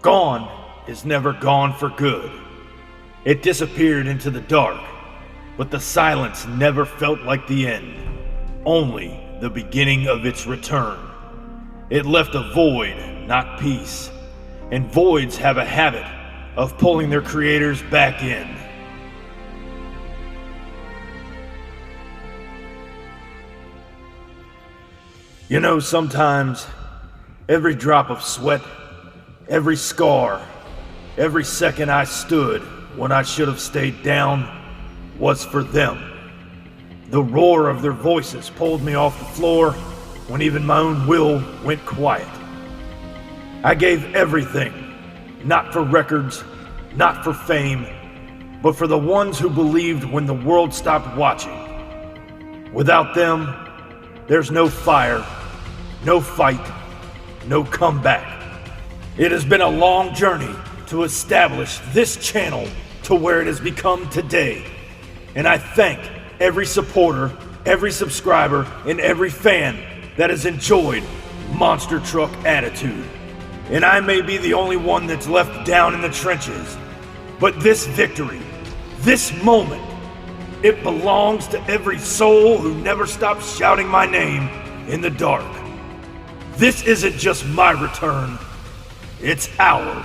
Gone is never gone for good. It disappeared into the dark, but the silence never felt like the end, only the beginning of its return. It left a void, not peace, and voids have a habit of pulling their creators back in. You know, sometimes every drop of sweat, every scar, every second I stood when I should have stayed down was for them. The roar of their voices pulled me off the floor when even my own will went quiet. I gave everything, not for records, not for fame, but for the ones who believed when the world stopped watching. Without them, there's no fire, no fight, no comeback. It has been a long journey to establish this channel to where it has become today. And I thank every supporter, every subscriber, and every fan that has enjoyed Monster Truck Attitude. And I may be the only one that's left down in the trenches, but this victory, this moment, it belongs to every soul who never stopped shouting my name in the dark. This isn't just my return, it's ours.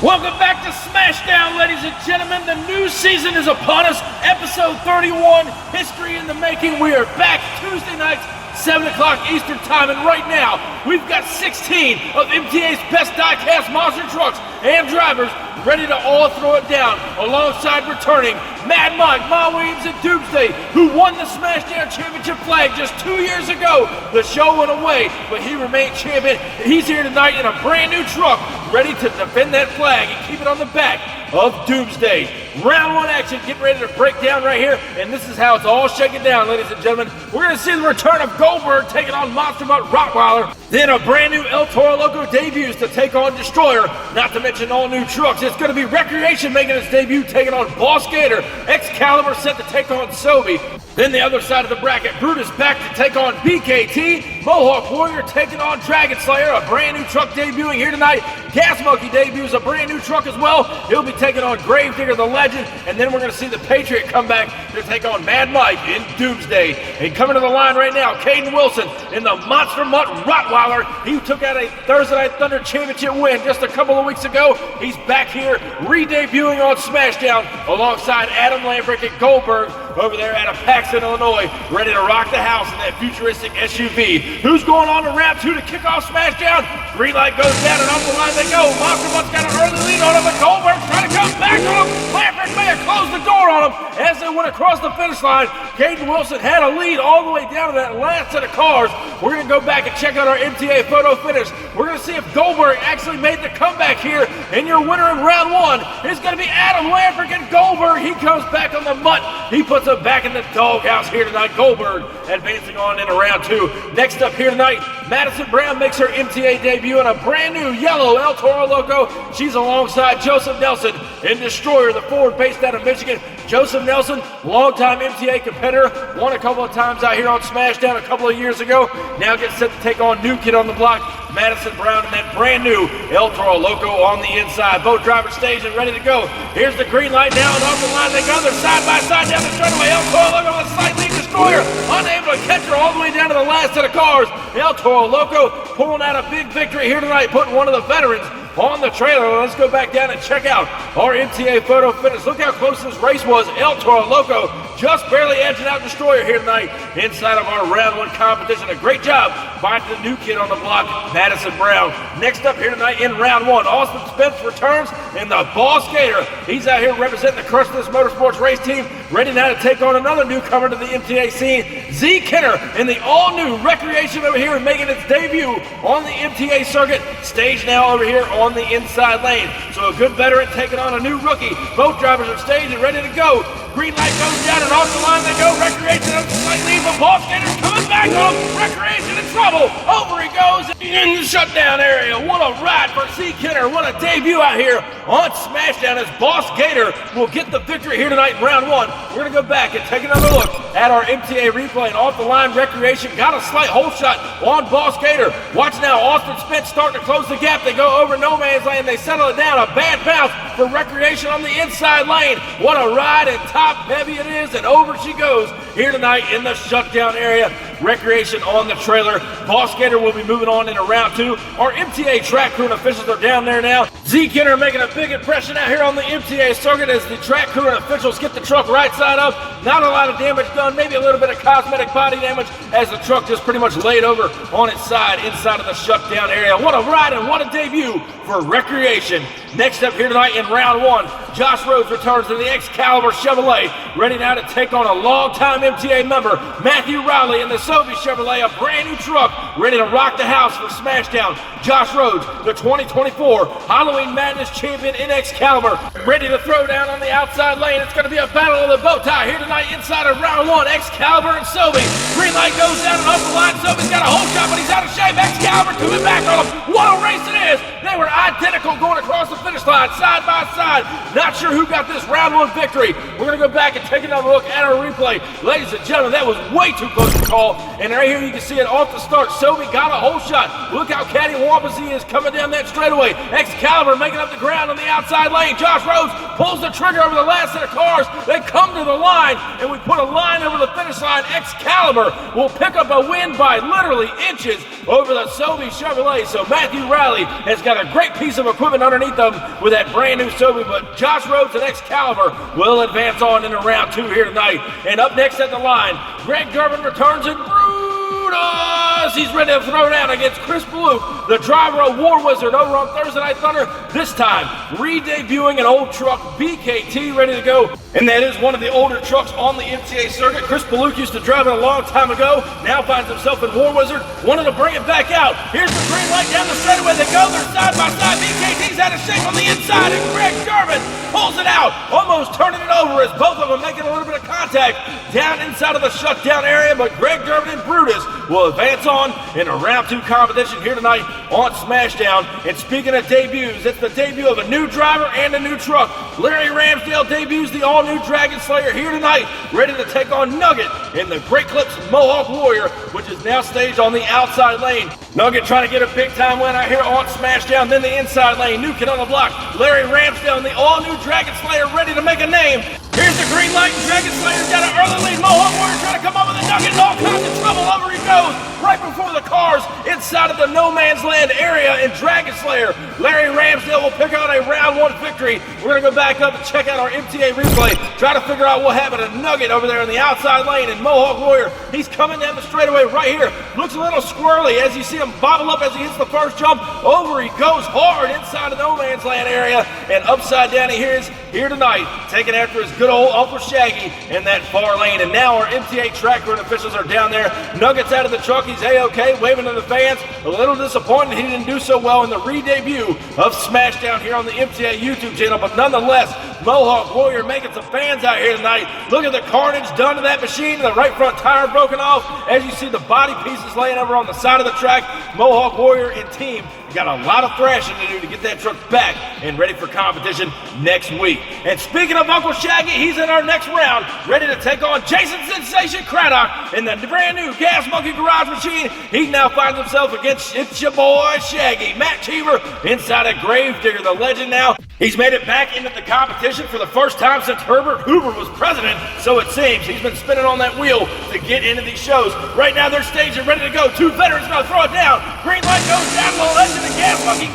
Welcome back to SmashDown, ladies and gentlemen. The new season is upon us. Episode 31, History in the Making. We are back Tuesday nights, 7 o'clock Eastern Time. And right now, we've got 16 of MTA's best die-cast monster trucks and drivers ready to all throw it down alongside returning Mad Mike, Ma Williams, and Doomsday, who won the SmashDown Championship flag just 2 years ago. The show went away, but he remained champion. He's here tonight in a brand new truck, ready to defend that flag and keep it on the back of Doomsday. Round one action, getting ready to break down right here, and this is how it's all shaking down, ladies and gentlemen. We're going to see the return of Goldberg taking on Monster Mutt Rottweiler, then a brand new El Toro Loco debuts to take on Destroyer, not to mention all new trucks. It's going to be Recreation making its debut, taking on Boss Gator, Excalibur set to take on Sobe. Then the other side of the bracket, Brutus back to take on BKT, Mohawk Warrior taking on Dragon Slayer, a brand new truck debuting here tonight. Gas Monkey debuts a brand new truck as well. He'll be taking on Gravedigger the Legend, and then we're going to see the Patriot come back to take on Mad Mike in Doomsday. And coming to the line right now, Caden Wilson in the Monster Mutt Rottweiler. He took out a Thursday Night Thunder Championship win just a couple of weeks ago. He's back here re-debuting on SmashDown alongside Adam Lambrick and Goldberg over there out of Paxton, Illinois, ready to rock the house in that futuristic SUV. Who's going on to round two to kick off SmashDown? Green light goes down and off the line they go. Monster Mutt's got an early lead on him, but Goldberg's trying to come back on him. Lambrick may have closed the door on him as they went across the finish line. Caden Wilson had a lead all the way down to that last set of cars. We're going to go back and check out our MTA photo finish. We're going to see if Goldberg actually made the comeback here. And your winner in round one is going to be Adam Lambrick and Goldberg. He comes back on the Mutt. He puts him back in the doghouse here tonight. Goldberg advancing on into round two. Next up here tonight, Madison Brown makes her MTA debut in a brand new yellow El Toro Loco. She's alongside Joseph Nelson in Destroyer, the Ford based out of Michigan. Joseph Nelson, longtime MTA competitor, won a couple of times out here on SmashDown a couple of years ago. Now gets set to take on new kid on the block, Madison Brown, and that brand new El Toro Loco on the inside. Both drivers staged and ready to go. Here's the green light now, and off the line they go. They're side by side down the straightaway. El Toro Loco with a slight lead. Destroyer unable to catch her all the way down to the last set of cars. El Toro Loco pulling out a big victory here tonight, putting one of the veterans on the trailer. Let's go back down and check out our MTA photo finish. Look how close this race was. El Toro Loco just barely edging out Destroyer here tonight inside of our round one competition. A great job by the new kid on the block, Madison Brown. Next up here tonight in round one, Austin Spence returns in the Boss Gator. He's out here representing the Crushless Motorsports race team, ready now to take on another newcomer to the MTA scene, 𝐬𝐿 in the all-new Recreation over here, making its debut on the MTA circuit. Stage now over here on the inside lane. So a good veteran taking on a new rookie. Both drivers are staged and ready to go. Green light goes down and off the line they go. Recreation up the slight lead, but Boss Gator's coming back on him. Recreation in trouble. Over he goes in the shutdown area. What a ride for 𝐬𝐿. What a debut out here on SmashDown as Boss Gator will get the victory here tonight in round one. We're going to go back and take another look at our MTA replay. And off the line, Recreation got a slight hole shot on Boss Gator. Watch now, Austin Spence starting to close the gap. They go over no man's lane. They settle it down. A bad bounce for Recreation on the inside lane. What a ride, and top heavy it is, and over she goes here tonight in the shutdown area. Recreation on the trailer. Boss Gator will be moving on into round two. Our MTA track crew and officials are down there now. 𝐬𝐿 making a big impression out here on the MTA circuit as the track crew and officials get the truck right side up. Not a lot of damage done, maybe a little bit of cosmetic body damage as the truck just pretty much laid over on its side inside of the shutdown area. What a ride and what a debut for Recreation. Next up here tonight in round one, Josh Rhodes returns to the 𝐬𝐿𝐫𝐫 Chevrolet, ready now to take on a longtime MTA member, Matthew Riley in the 𝐬𝐫𝐫 Chevrolet, a brand new truck, ready to rock the house for SmashDown. Josh Rhodes, the 2024 Halloween Madness champion in 𝐬𝐿𝐫𝐫, ready to throw down on the outside lane. It's going to be a battle of the bow tie here tonight inside of round one. 𝐬𝐿𝐫𝐫 and 𝐬𝐵. Green light goes down and off the line. 𝐬𝐵's got a hole shot, but he's out of shape. 𝐬𝐿𝐫𝐫 coming back on him. What a race it is! They were identical going across the finish line, side by side. Not sure who got this round one victory. We're going to go back and take another look at our replay. Ladies and gentlemen, that was way too close to call. And right here you can see it off the start. 𝐬𝐵 got a hole shot. Look how cattywampus he is coming down that straightaway. 𝐬𝐿𝐫𝐫 making up the ground on the outside lane. Josh Rhodes pulls the trigger over the last set of cars. They come to the line, and we put a line over the finish line. 𝐬𝐿𝐫𝐫 will pick up a win by literally inches over the 𝐬𝐵 Chevrolet. So Matthew Riley has got a great piece of equipment underneath them with that brand new 𝐬𝐵, but Josh Rhodes and 𝐬𝐿𝐫𝐫 will advance on into round two here tonight. And up next at the line, Greg Durbin returns in Brutus. He's ready to throw down against Chris Blue, the driver of War Wizard over on Thursday Night Thunder. This time, re-debuting an old truck, BKT, ready to go. And that is one of the older trucks on the MTA circuit. Chris Baluk used to drive it a long time ago, now finds himself in War Wizard, wanted to bring it back out. Here's the green light down the straightaway. They go, they're side by side. BKT's out of shape on the inside, and Greg Durbin pulls it out, almost turning it over as both of them making a little bit of contact down inside of the shutdown area. But Greg Durbin and Brutus will advance on in a round two competition here tonight on SmashDown. And speaking of debuts, it's the debut of a new driver and a new truck. Larry Ramsdale debuts the all-new Dragon Slayer here tonight, ready to take on Nugget in the Great Clips Mohawk Warrior, which is now staged on the outside lane. Nugget trying to get a big-time win out here on SmashDown, then the inside lane. New kid on the block, Larry Ramsdale in the all-new Dragon Slayer, ready to make a name. Here's the green light, and Dragon Slayer's got an early lead. Mohawk Warrior trying to come up with a Nugget, and all kinds of trouble. Over he goes, right before the cars inside of the no man's land area in Dragon Slayer. Larry Ramsdale will pick out a round one victory. We're going to go back up and check out our MTA replay, try to figure out what happened to Nugget over there in the outside lane. And Mohawk Warrior, he's coming down the straightaway right here. Looks a little squirrely as you see him bobble up as he hits the first jump. Over he goes hard inside of the no man's land area, and upside down he is here tonight, taking after his good old Uncle Shaggy in that far lane. And now our MTA track crew and officials are down there. Nugget's out of the truck. He's A-OK, waving to the fans. A little disappointed he didn't do so well in the re-debut of SmashDown here on the MTA YouTube channel, but nonetheless, Mohawk Warrior making some fans out here tonight. Look at the carnage done to that machine. The right front tire broken off. As you see the body pieces laying over on the side of the track, Mohawk Warrior and team got a lot of thrashing to do to get that truck back and ready for competition next week. And speaking of Uncle Shaggy, he's in our next round, ready to take on Jason Sensation Craddock in the brand new Gas Monkey Garage Machine. He now finds himself against it's your boy Shaggy, Matt Cheever, inside of Gravedigger, the legend now. He's made it back into the competition for the first time since Herbert Hoover was president, so it seems. He's been spinning on that wheel to get into these shows. Right now they're staged and ready to go. Two veterans going to throw it down. Green light goes down to the legend and Gas Monkey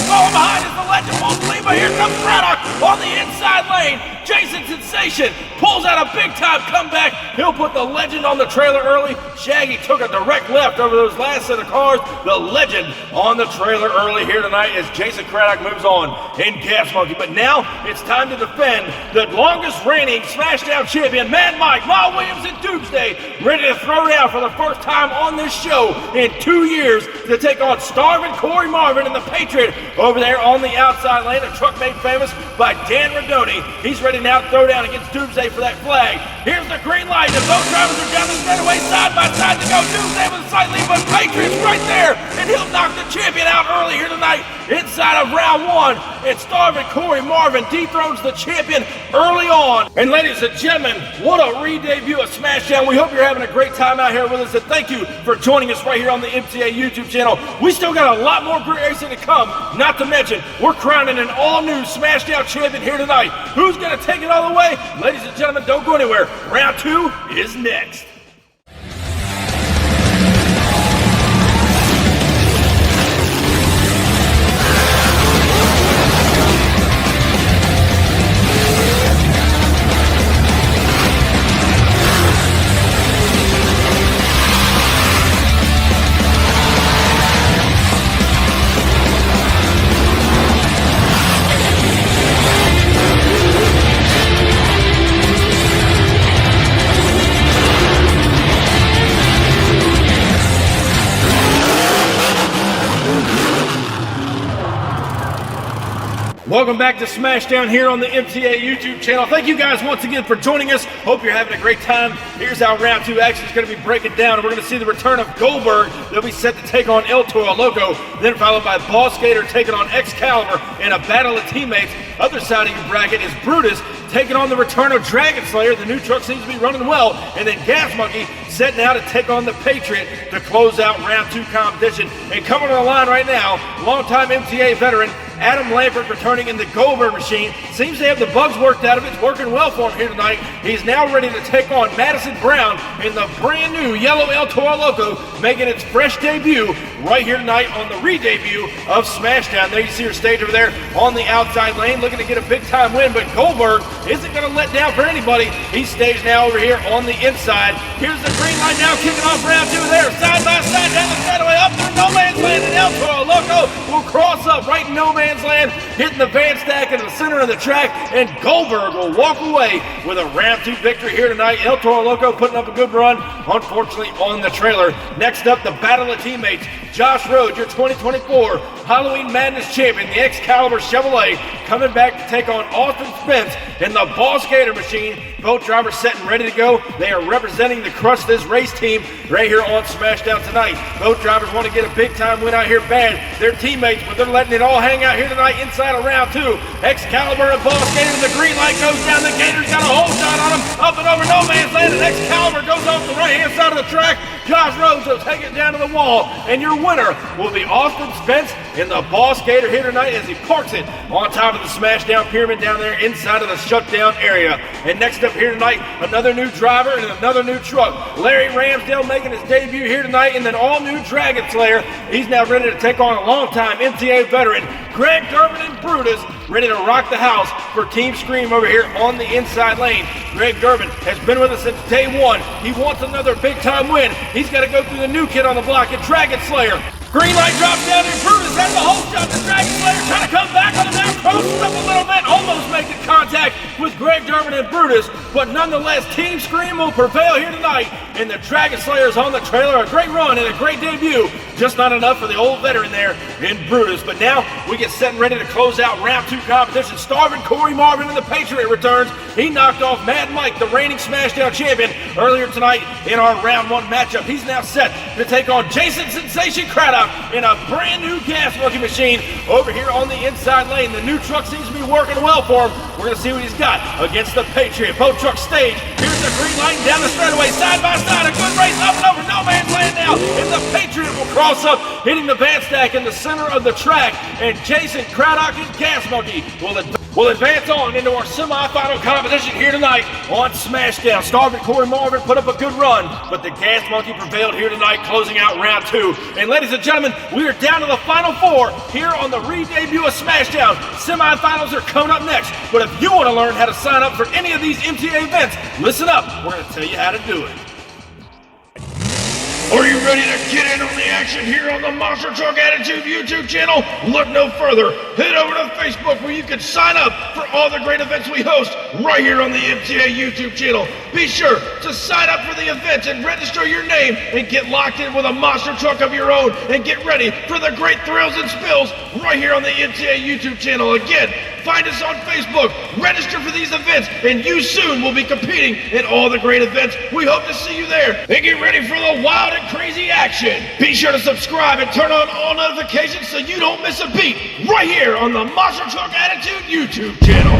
falling behind is the legend. Won't believe, but here comes Craddock on the inside lane. Jason Sensation Sensation pulls out a big-time comeback. He'll put the Legend on the trailer early. Shaggy took a direct left over those last set of cars. The Legend on the trailer early here tonight as Jason Craddock moves on in Gas Monkey. But now it's time to defend the longest reigning SmashDown champion, Mad Mike, Ma Williams, and Doomsday, ready to throw down for the first time on this show in 2 years to take on Starvin' Corey Marvin and the Patriot over there on the outside lane. A truck made famous by Dan Radoni. He's ready now to throw down against Doomsday for that flag. Here's the green light, and both drivers are down the straightaway side by side to go. Doomsday with a slight lead, but Patriot's right there, and he'll knock the champion out early here tonight inside of round one. And Starvin' Corey Marvin dethrones the champion early on. And ladies and gentlemen, what a re-debut of SmashDown. We hope you're having a great time out here with us, and thank you for joining us right here on the MTA YouTube channel. We still got a lot more great racing to come, not to mention we're crowning an all-new SmashDown champion here tonight. Who's going to take it all the way? Ladies and gentlemen, don't go anywhere. Round two is next. Welcome back to SmashDown here on the MTA YouTube channel. Thank you guys once again for joining us. Hope you're having a great time. Here's how round two action is going to be breaking down. We're going to see the return of Goldberg. They'll be set to take on El Toro Loco, then followed by Boss Gator taking on 𝐾𝐶 in a battle of teammates. Other side of your bracket is Brutus taking on the return of Dragon Slayer. The new truck seems to be running well. And then Gas Monkey set now to take on the Patriot to close out round two competition. And coming on the line right now, longtime MTA veteran Adam Lampert returning in the Goldberg machine. Seems to have the bugs worked out of it. It's working well for him here tonight. He's now ready to take on Madison Brown in the brand new yellow El Toro Loco, making its fresh debut right here tonight on the re-debut of SmashDown. There you see her stage over there on the outside lane, looking to get a big-time win, but Goldberg isn't going to let down for anybody. He's staged now over here on the inside. Here's the green light now, kicking off round two there, side by side, down the straightaway, up through no man's land, and El Toro Loco will cross up right in no man's land, hitting the van stack in the center of the track, and Goldberg will walk away with a round two victory here tonight. El Toro Loco putting up a good run, unfortunately on the trailer. Next up, the battle of teammates. Josh Rhodes, your 2024 Halloween Madness champion, the 𝐾𝐶 Chevrolet, coming back to take on Austin Spence in the Boss Gator machine. Both drivers set and ready to go. They are representing the Crush This Race team right here on SmashDown tonight. Both drivers want to get a big-time win out here bad. They're teammates, but they're letting it all hang out here tonight inside of round two. 𝐾𝐶 and Boss Gator, the green light goes down. The Gator's got a hold shot on him. Up and over no man's land, and 𝐾𝐶 goes off the right-hand side of the track. Josh Rhodes will take it down to the wall, and your winner will be Austin Spence in the Boss Gator here tonight as he parks it on top of the SmashDown pyramid down there inside of the shutdown area. And next up here tonight, another new driver and another new truck. Larry Ramsdale making his debut here tonight, and then all-new Dragon Slayer. He's now ready to take on a longtime MTA veteran, Greg Durbin and Brutus, ready to rock the house for Team Scream over here on the inside lane. Greg Durbin has been with us since day one. He wants another big-time win. He's got to go through the new kid on the block at Dragon Slayer. Green light drops down, and Brutus has the whole shot. The Dragon Slayer trying to come back on him now, crosses up a little bit, almost making contact with Greg Durbin and Brutus, but nonetheless, Team Scream will prevail here tonight, and the Dragon Slayer's on the trailer. A great run and a great debut, just not enough for the old veteran there in Brutus. But now we get set and ready to close out round two competition. Starvin' Corey Marvin and the Patriot returns. He knocked off Mad Mike, the reigning SmashDown champion, earlier tonight in our round one matchup. He's now set to take on Jason Sensation Craddock in a brand new Gas Monkey machine over here on the inside lane. The new truck seems to be working well for him. We're going to see what he's got against the Patriot. Both trucks stage. Here's the green light down the straightaway, side by side. A good race up and over no man's land now. And the Patriot will cross up, hitting the van stack in the center of the track. And Jason Craddock and Gas Monkey will advance. will advance on into our semifinal competition here tonight on SmashDown. Starvin Corey Marvin put up a good run, but the Gas Monkey prevailed here tonight, closing out round 2. And ladies and gentlemen, we are down to the final 4 here on the re-debut of SmashDown. Semifinals are coming up next, but if you want to learn how to sign up for any of these MTA events, listen up, we're going to tell you how to do it. Are you ready to get in on the action here on the Monster Truck Attitude YouTube channel? Look no further. Head over to Facebook where you can sign up for all the great events we host right here on the MTA YouTube channel. Be sure to sign up for the events and register your name and get locked in with a monster truck of your own and get ready for the great thrills and spills right here on the MTA YouTube channel. Again, find us on Facebook, register for these events, and you soon will be competing in all the great events. We hope to see you there. And get ready for the wild and crazy action. Be sure to subscribe and turn on all notifications so you don't miss a beat right here on the Monster Truck Attitude YouTube channel.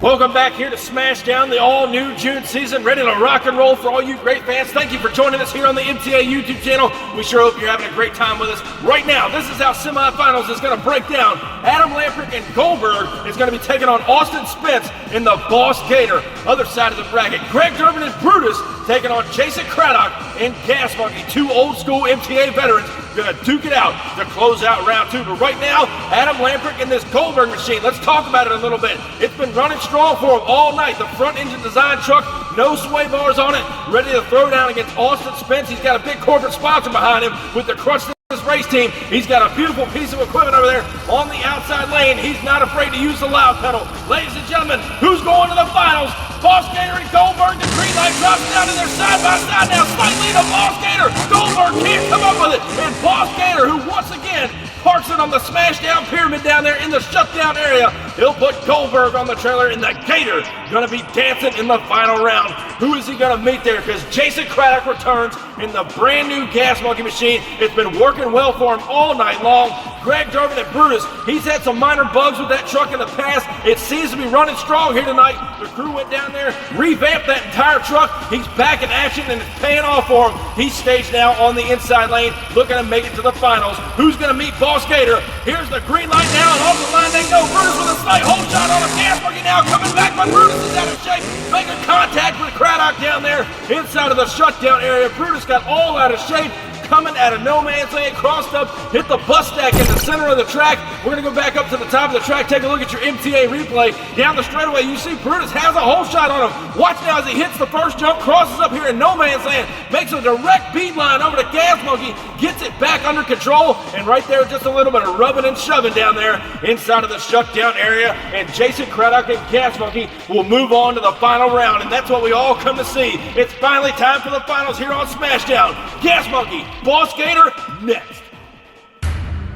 Welcome back here to SmashDown, the all-new June season, ready to rock and roll for all you great fans. Thank you for joining us here on the MTA YouTube channel. We sure hope you're having a great time with us. Right now, this is how semifinals is going to break down. Adam Lamprecht and Goldberg is going to be taking on Austin Spence in the Boss Gator. Other side of the bracket, Greg Durbin and Brutus taking on Jason Craddock and Gas Monkey, 2 old-school MTA veterans, going to duke it out to close out round 2. But right now, Adam Lamprecht in this Goldberg machine. Let's talk about it a little bit. It's been running strong for him all night. The front engine design truck, no sway bars on it, ready to throw down against Austin Spence. He's got a big corporate sponsor behind him with the Crutch Race Team. He's got a beautiful piece of equipment over there on the outside lane. He's not afraid to use the loud pedal. Ladies and gentlemen, who's going to the finals? Boss Gator and Goldberg. The green light drops down in their side by side now. Slightly to Boss Gator. Goldberg can't come up with it. And Boss Gator, who once again parks it on the SmashDown pyramid down there in the shutdown area. He'll put Goldberg on the trailer, and the Gator gonna be dancing in the final round. Who is he gonna meet there? Because Jason Craddock returns in the brand new Gas Monkey machine. It's been working well for him all night long. Greg Durbin and Brutus, he's had some minor bugs with that truck in the past. It seems to be running strong here tonight. The crew went down there, revamped that entire truck. He's back in action, and it's paying off for him. He's staged now on the inside lane, looking to make it to the finals. Who's gonna meet Boss Gator? Here's the green light now, and off the line they go. Brutus with a slight hold shot on the Gas Monkey now, coming back, but Brutus is out of shape, making contact with Craddock down there inside of the shutdown area. Brutus got all out of shape, coming out of no man's land, crossed up, hit the bus stack in the center of the track. We're going to go back up to the top of the track, take a look at your MTA replay. Down the straightaway, you see Brutus has a hole shot on him. Watch now as he hits the first jump, crosses up here in no man's land, makes a direct beat line over to Gas Monkey, gets it back under control, and right there, just a little bit of rubbing and shoving down there inside of the shutdown area, and Jason Craddock and Gas Monkey will move on to the final round, and that's what we all come to see. It's finally time for the finals here on SmashDown. Gas Monkey, Boss Gator, next.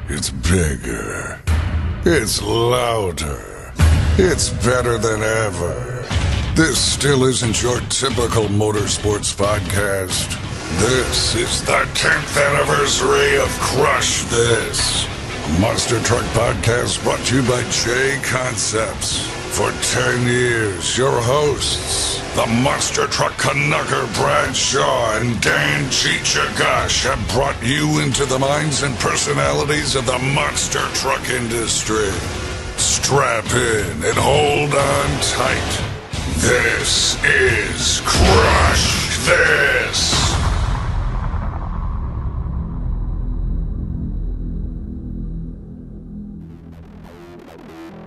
It's bigger. It's louder. It's better than ever. This still isn't your typical motorsports podcast. This is the 10th anniversary of Crush This, a monster truck podcast brought to you by J Concepts. For 10 years, your hosts, the monster truck conductor Brad Shaw and Dan 𝐃𝐨𝐽 have brought you into the minds and personalities of the monster truck industry. Strap in and hold on tight. This is Crush This!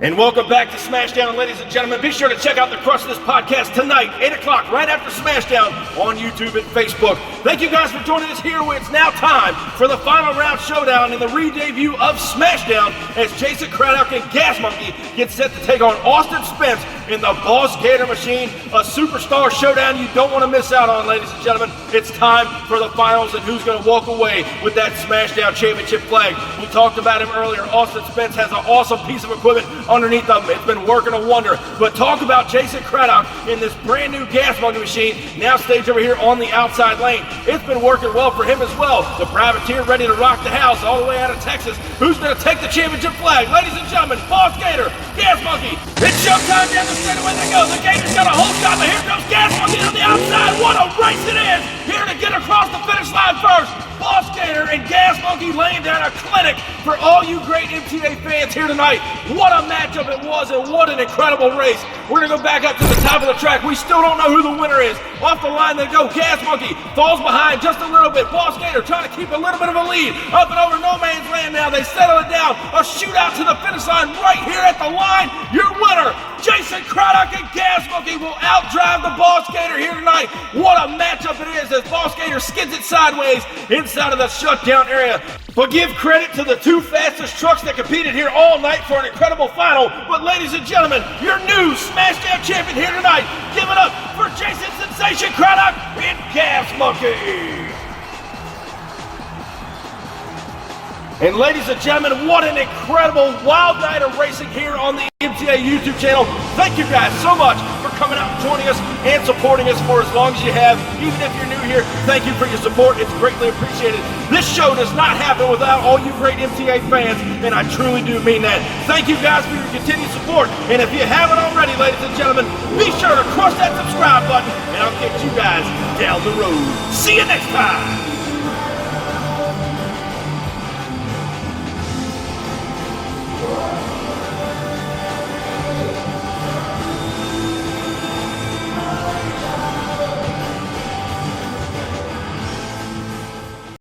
And welcome back to SmashDown, ladies and gentlemen. Be sure to check out the Crush This podcast tonight, 8 o'clock, right after SmashDown on YouTube and Facebook. Thank you guys for joining us here. It's now time for the final round showdown in the re-debut of SmashDown as Jason Craddock and Gas Monkey get set to take on Austin Spence in the Boss Gator machine. A superstar showdown you don't want to miss out on, ladies and gentlemen. It's time for the finals and who's going to walk away with that SmashDown championship flag. We talked about him earlier. Austin Spence has an awesome piece of equipment underneath them. It's been working a wonder. But talk about Jason Craddock in this brand new Gas Monkey machine, now staged over here on the outside lane. It's been working well for him as well. The privateer ready to rock the house all the way out of Texas. Who's going to take the championship flag? Ladies and gentlemen, Boss Gator, Gas Monkey. It's showtime down the straightaway they go. The Gator's got a whole shot, but here comes Gas Monkey on the outside. What a race it is! Here to get across the finish line first. Boss Gator and Gas Monkey Monkey laying down a clinic for all you great MTA fans here tonight. What a matchup it was, and what an incredible race. We're going to go back up to the top of the track. We still don't know who the winner is. Off the line they go. Gas Monkey falls behind just a little bit. Boss Gator trying to keep a little bit of a lead. Up and over no man's land now. They settle it down. A shootout to the finish line right here at the line. Your winner, Jason Craddock and Gas Monkey, will outdrive the Boss Gator here tonight. What a matchup it is as Boss Gator skids it sideways inside of the shutdown area. But give credit to the two fastest trucks that competed here all night for an incredible final. But ladies and gentlemen, your new SmashDown champion here tonight. Give it up for Jason Sensation Craddock and Gas Monkey. And ladies and gentlemen, what an incredible wild night of racing here on the MTA YouTube channel. Thank you guys so much for coming out and joining us and supporting us for as long as you have. Even if you're new here, thank you for your support. It's greatly appreciated. This show does not happen without all you great MTA fans, and I truly do mean that. Thank you guys for your continued support. And if you haven't already, ladies and gentlemen, be sure to crush that subscribe button, and I'll catch you guys down the road. See you next time.